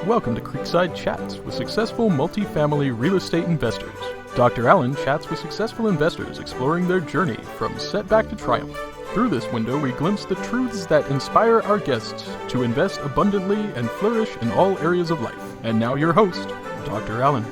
Welcome to Creekside Chats with successful multifamily real estate investors. Dr. Allen chats with successful investors exploring their journey from setback to triumph. Through this window, we glimpse the truths that inspire our guests to invest abundantly and flourish in all areas of life. And now your host, Dr. Allen.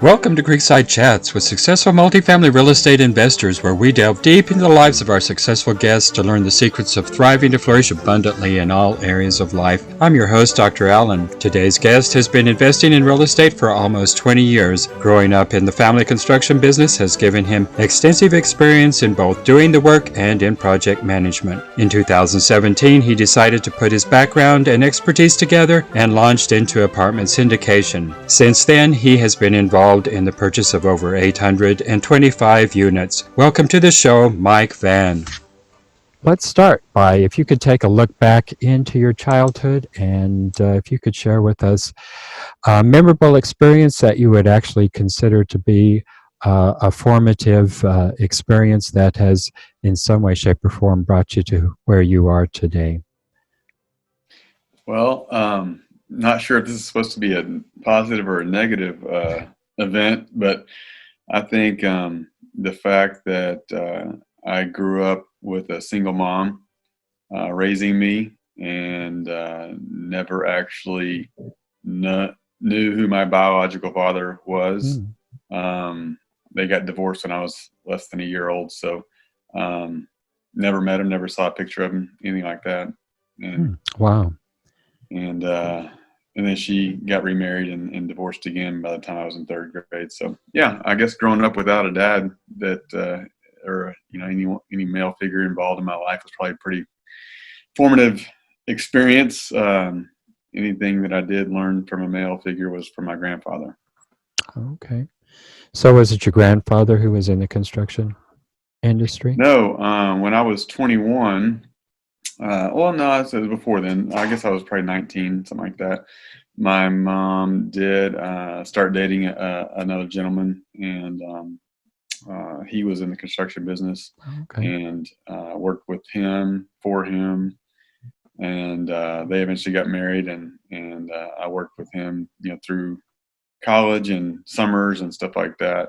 Welcome to Creekside Chats with successful multifamily real estate investors, where we delve deep into the lives of our successful guests to learn the secrets of thriving to flourish abundantly in all areas of life. I'm your host, Dr. Allen. Today's guest has been investing in real estate for almost 20 years. Growing up in the family construction business has given him extensive experience in both doing the work and in project management. In 2017, he decided to put his background and expertise together and launched into apartment syndication. Since then, he has been involved in the purchase of over 825 units. Welcome to the show, Mike Vann. Let's start by, if you could take a look back into your childhood and if you could share with us a memorable experience that you would actually consider to be a formative experience that has in some way, shape, or form brought you to where you are today. Well, not sure if this is supposed to be a positive or a negative event, but I think the fact that I grew up with a single mom raising me and never actually knew who my biological father was. They got divorced when I was less than a year old, so never met him, never saw a picture of him, anything like that. And, wow. And then she got remarried and divorced again by the time I was in third grade. So yeah, I guess growing up without a dad that or any male figure involved in my life was probably a pretty formative experience. Anything that I did learn from a male figure was from my grandfather. Okay. So was it your grandfather who was in the construction industry? No, when I was 21, well, no, it was before then. I guess I was probably 19, something like that. My mom did start dating another gentleman, and he was in the construction business. Okay. And worked with him, for him, and they eventually got married, and I worked with him, through college and summers and stuff like that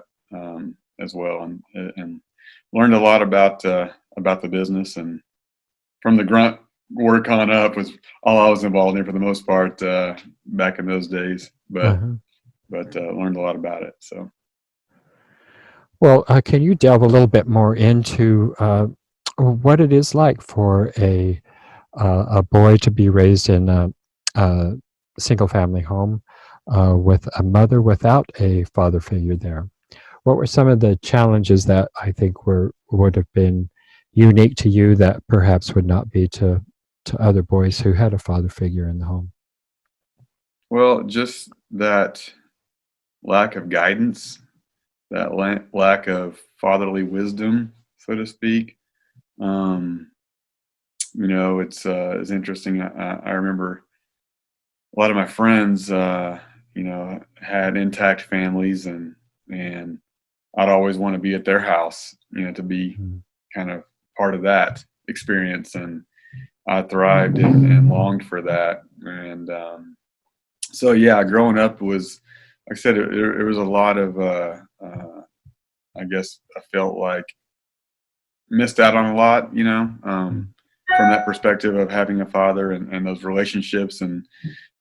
as well, and learned a lot about the business. And from the grunt work on up was all I was involved in for the most part back in those days, but learned a lot about it. So, well, can you delve a little bit more into what it is like for a boy to be raised in a single-family home with a mother without a father figure there? What were some of the challenges that I think would have been unique to you that perhaps would not be to other boys who had a father figure in the home? well, just that lack of guidance, that lack of fatherly wisdom, so to speak. It's interesting. I remember a lot of my friends, had intact families, and I'd always want to be at their house, to be kind of part of that experience, and I thrived and longed for that. And so yeah, growing up was, like I said, it was a lot of I guess I felt like missed out on a lot, from that perspective of having a father and those relationships and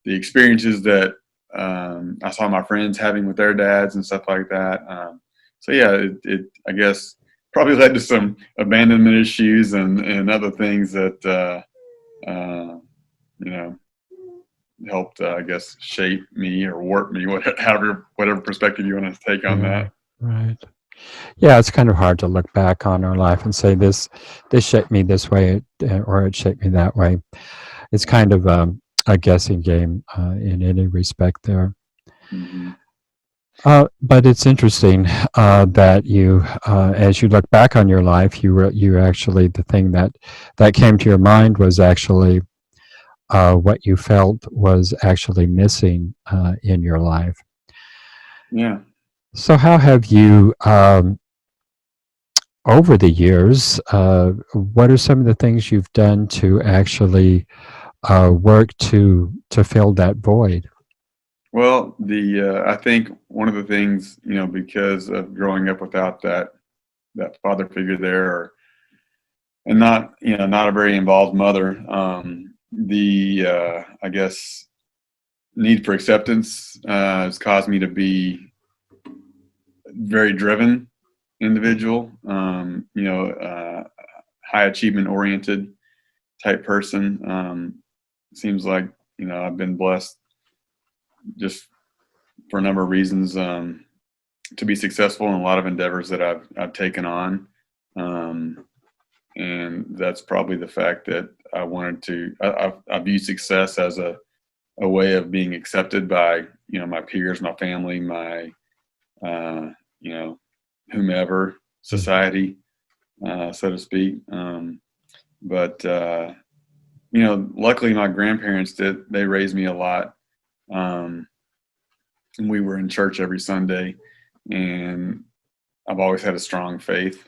the experiences that I saw my friends having with their dads and stuff like that. So yeah, it I guess probably led to some abandonment issues and other things that helped I guess shape me or warp me, whatever perspective you want to take on that. Right. Yeah, it's kind of hard to look back on our life and say this shaped me this way or it shaped me that way. It's kind of a guessing game in any respect there. Mm-hmm. But it's interesting that you, as you look back on your life, you actually, the thing that came to your mind was actually what you felt was actually missing in your life. Yeah. So how have you, over the years, what are some of the things you've done to actually work to fill that void? Well, I think one of the things, because of growing up without that father figure there, and not a very involved mother, I guess need for acceptance has caused me to be very driven individual, high achievement oriented type person. Seems like, I've been blessed just for a number of reasons, to be successful in a lot of endeavors that I've taken on. And that's probably the fact that I view success as a way of being accepted by, my peers, my family, my, whomever, society, so to speak. But luckily my grandparents they raised me a lot. And we were in church every Sunday, and I've always had a strong faith.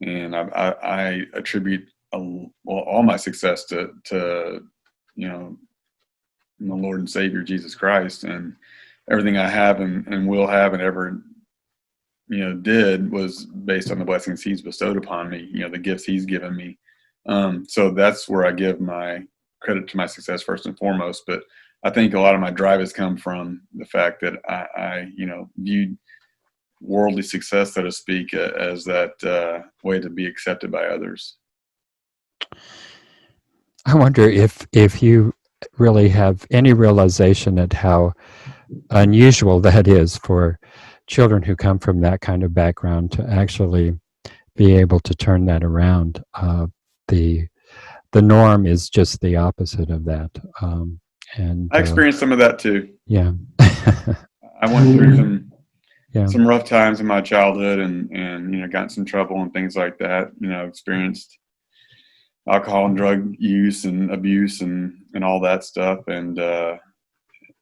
And I attribute all my success to my Lord and Savior Jesus Christ, and everything I have and will have and ever did was based on the blessings He's bestowed upon me. The gifts He's given me. So that's where I give my credit to my success first and foremost. But I think a lot of my drive has come from the fact that I viewed worldly success, so to speak, as that way to be accepted by others. I wonder if you really have any realization at how unusual that is for children who come from that kind of background to actually be able to turn that around. The norm is just the opposite of that. And I experienced some of that too. Yeah. I went through Yeah. some rough times in my childhood, and got in some trouble and things like that. Experienced alcohol and drug use and abuse and all that stuff, and at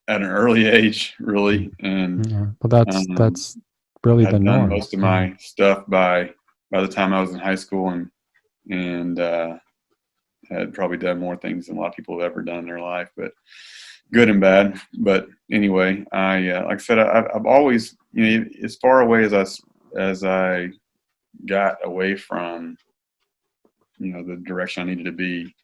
an early age, really. And Yeah. Well, that's really the I'd done norm. most of my stuff by the time I was in high school, and had probably done more things than a lot of people have ever done in their life, but good and bad. But anyway, like I said, I've always, as far away as I got away from, the direction I needed to be,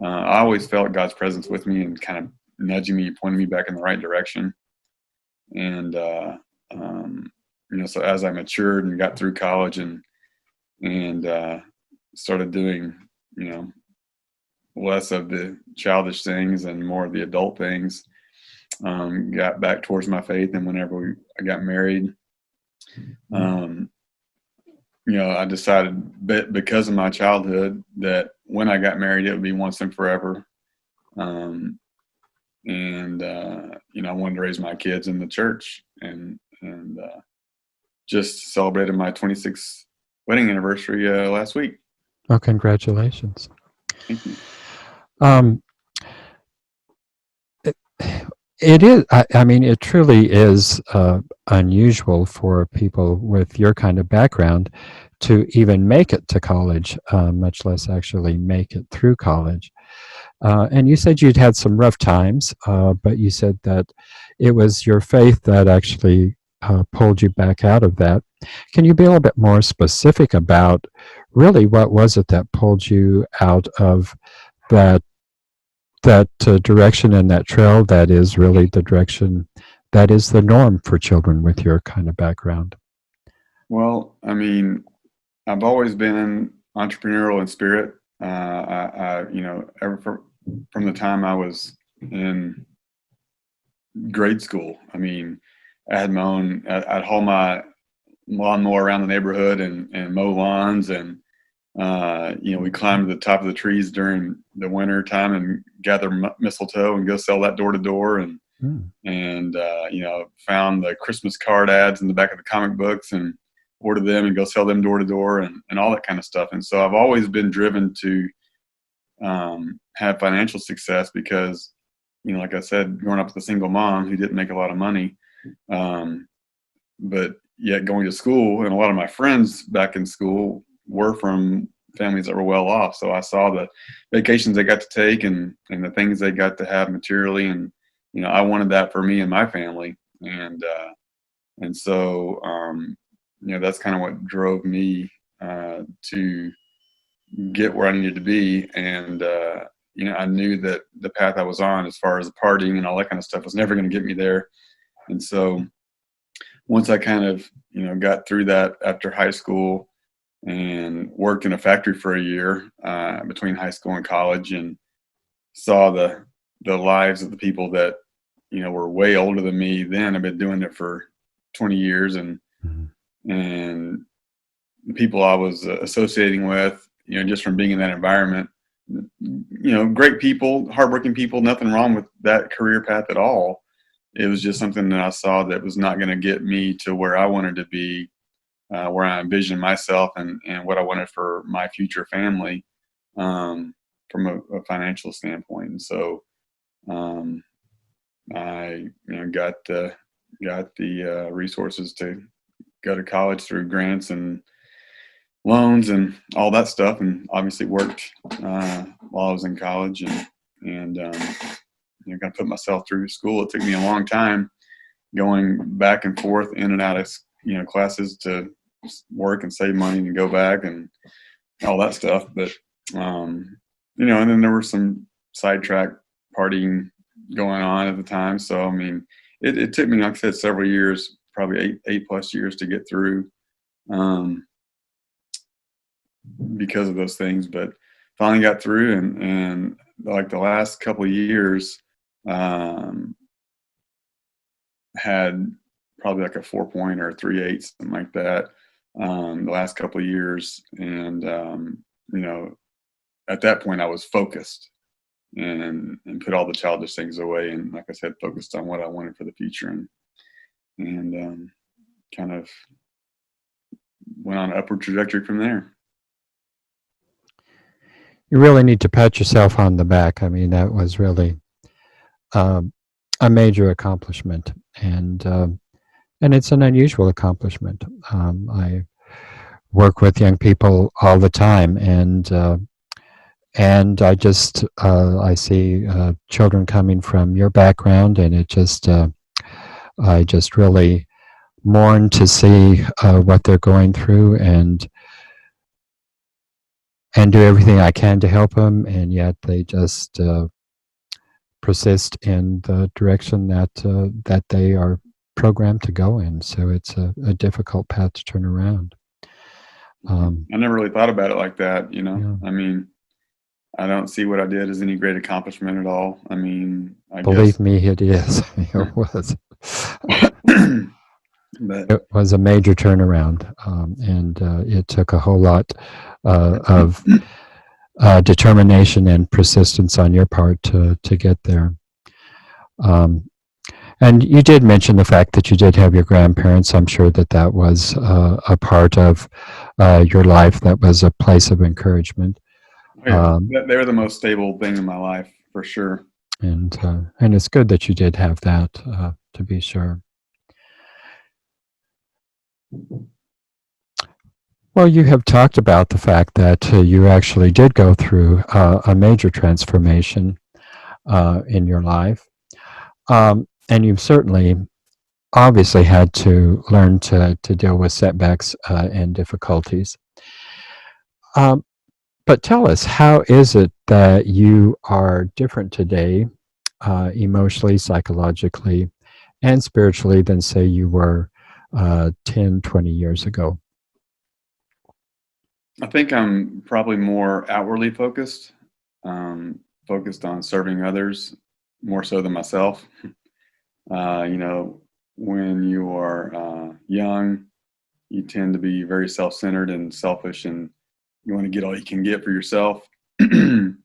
I always felt God's presence with me and kind of nudging me, pointing me back in the right direction. And so as I matured and got through college and started doing, less of the childish things and more of the adult things, got back towards my faith. And whenever I got married, I decided because of my childhood that when I got married, it would be once and forever. I wanted to raise my kids in the church, and just celebrated my 26th wedding anniversary last week. Oh, congratulations. Thank you. It is. I mean, it truly is unusual for people with your kind of background to even make it to college, much less actually make it through college. And you said you'd had some rough times, but you said that it was your faith that actually pulled you back out of that. Can you be a little bit more specific about really what was it that pulled you out of that direction and that trail that is really the direction that is the norm for children with your kind of background? Well, I mean, I've always been entrepreneurial in spirit. Ever from the time I was in grade school. I mean, I had my own. I'd haul my lawnmower around the neighborhood and mow lawns, and we climbed to the top of the trees during the winter time and gather mistletoe and go sell that door to door, and found the Christmas card ads in the back of the comic books and order them and go sell them door to door and all that kind of stuff. And so I've always been driven to have financial success because, like I said, growing up with a single mom who didn't make a lot of money, but yet going to school, and a lot of my friends back in school were from families that were well off. So I saw the vacations they got to take and the things they got to have materially. And, I wanted that for me and my family. And so, that's kind of what drove me to get where I needed to be. And, I knew that the path I was on as far as the partying and all that kind of stuff was never going to get me there. And so once I kind of, got through that after high school and worked in a factory for a year between high school and college, and saw the lives of the people that, were way older than me then. I've been doing it for 20 years, and and the people I was associating with, just from being in that environment, great people, hardworking people, nothing wrong with that career path at all. It was just something that I saw that was not going to get me to where I wanted to be, where I envisioned myself and what I wanted for my future family, from a financial standpoint. And so I got the resources to go to college through grants and loans and all that stuff, and obviously worked while I was in college, and kind of put myself through school. It took me a long time going back and forth in and out of classes to work and save money and go back and all that stuff. But and then there were some sidetrack partying going on at the time. So I mean, it took me, like I said, several years, probably eight plus years to get through, because of those things. But finally got through, and like the last couple of years, had probably like a 4.0 or 3.8, something like that, the last couple of years. And at that point I was focused and put all the childish things away, and like I said, focused on what I wanted for the future, and kind of went on an upward trajectory from there. You really need to pat yourself on the back. I mean, that was really a major accomplishment, and it's an unusual accomplishment. I work with young people all the time, and I just I see children coming from your background, and it just I just really mourn to see what they're going through, and do everything I can to help them, and yet they just persist in the direction that they are programmed to go in. So it's a difficult path to turn around. I never really thought about it like that. Yeah. I mean, I don't see what I did as any great accomplishment at all. I mean, Believe me, it is. It was. But It was a major turnaround, and it took a whole lot of determination and persistence on your part to get there. And you did mention the fact that you did have your grandparents. I'm sure that was a part of your life. That was a place of encouragement. they were the most stable thing in my life, for sure. And it's good that you did have that, to be sure. Well, you have talked about the fact that you actually did go through a major transformation in your life. And you've certainly, obviously, had to learn to deal with setbacks and difficulties. But tell us, how is it that you are different today, emotionally, psychologically, and spiritually than, say, you were 10, 20 years ago? I think I'm probably more outwardly focused, focused on serving others more so than myself. When you are young, you tend to be very self-centered and selfish, and you want to get all you can get for yourself. And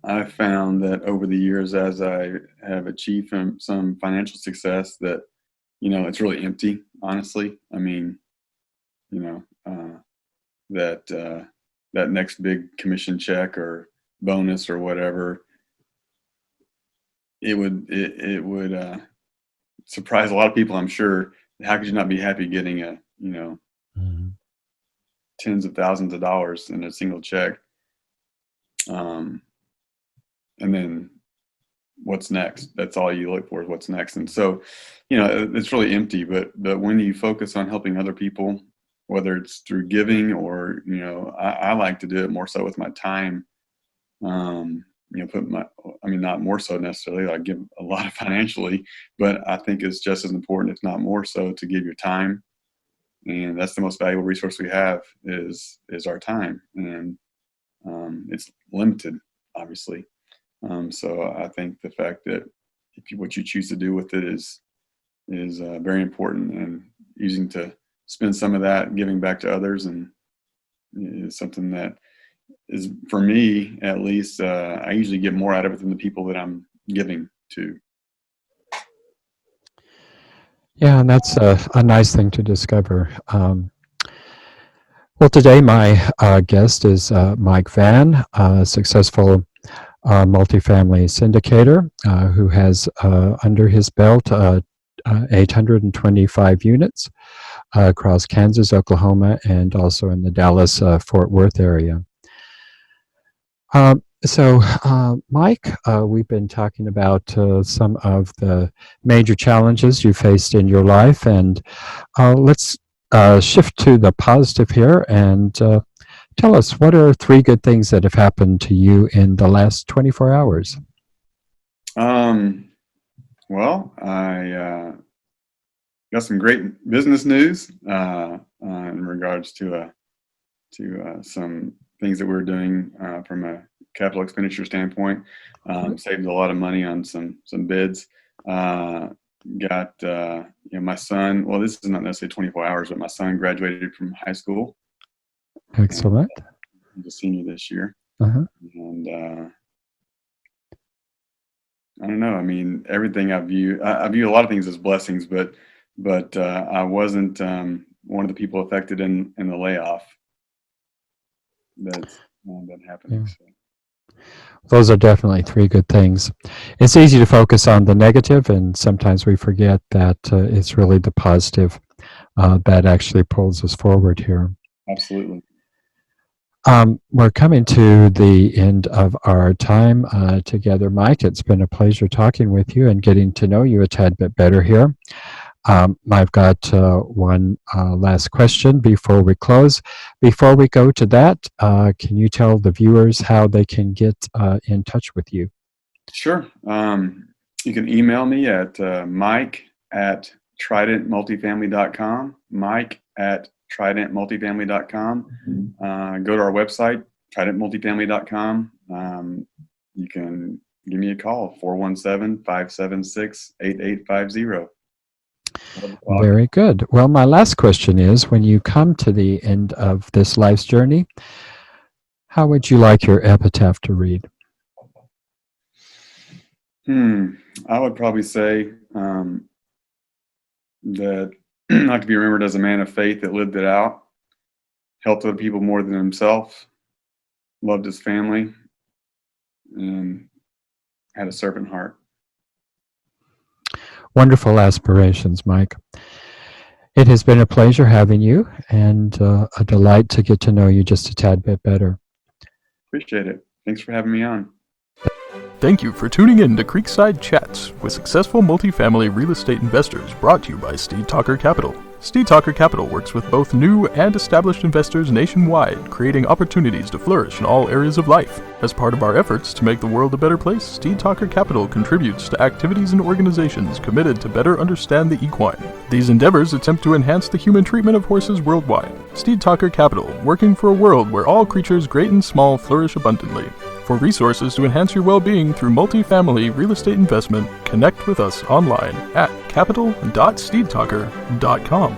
I found that over the years, as I have achieved some financial success, that, it's really empty, honestly. I mean, that next big commission check or bonus or whatever, it would surprise a lot of people, I'm sure. How could you not be happy getting a, Mm-hmm. tens of thousands of dollars in a single check. And then what's next? That's all you look for is what's next. And so, it's really empty, but when you focus on helping other people, whether it's through giving or, I like to do it more so with my time. Not more so necessarily, I give a lot of financially, but I think it's just as important, if not more so, to give your time. And that's the most valuable resource we have is our time. And it's limited, obviously. So I think the fact that what you choose to do with it is very important, and using to spend some of that giving back to others, and is something that is, for me at least, I usually get more out of it than the people that I'm giving to. Yeah, and that's a nice thing to discover. Well, today my guest is Mike Vann, a successful multifamily syndicator who has under his belt 825 units across Kansas, Oklahoma, and also in the Dallas-Fort Worth area. So, Mike, we've been talking about some of the major challenges you faced in your life, and let's shift to the positive here and tell us, what are 3 good things that have happened to you in the last 24 hours? Well, I got some great business news in regards to some things that we're doing from a capital expenditure standpoint. Saved a lot of money on some bids. Got my son. Well, this is not necessarily 24 hours, but my son graduated from high school. Excellent. He's a senior this year. Uh-huh. And I don't know. I mean, everything I view a lot of things as blessings, but I wasn't one of the people affected in the layoff that's been happening. Yeah. So. Those are definitely 3 good things. It's easy to focus on the negative, and sometimes we forget that it's really the positive that actually pulls us forward here. Absolutely. We're coming to the end of our time together, Mike. It's been a pleasure talking with you and getting to know you a tad bit better here. I've got one last question before we close. Before we go to that, can you tell the viewers how they can get in touch with you? Sure. You can email me at mike@tridentmultifamily.com, mike@tridentmultifamily.com. Go to our website, tridentmultifamily.com. You can give me a call, 417-576-8850. Very good. Well, my last question is, when you come to the end of this life's journey, how would you like your epitaph to read? I would probably say that I'd like to be remembered as a man of faith that lived it out, helped other people more than himself, loved his family, and had a servant heart. Wonderful aspirations, Mike. It has been a pleasure having you, and a delight to get to know you just a tad bit better. Appreciate it. Thanks for having me on. Thank you for tuning in to Creekside Chats with successful multifamily real estate investors, brought to you by Steed Talker Capital. Steed Talker Capital works with both new and established investors nationwide, creating opportunities to flourish in all areas of life. As part of our efforts to make the world a better place, Steed Talker Capital contributes to activities and organizations committed to better understand the equine. These endeavors attempt to enhance the human treatment of horses worldwide. Steed Talker Capital, working for a world where all creatures great and small flourish abundantly. For resources to enhance your well-being through multifamily real estate investment, connect with us online at capital.steedtalker.com.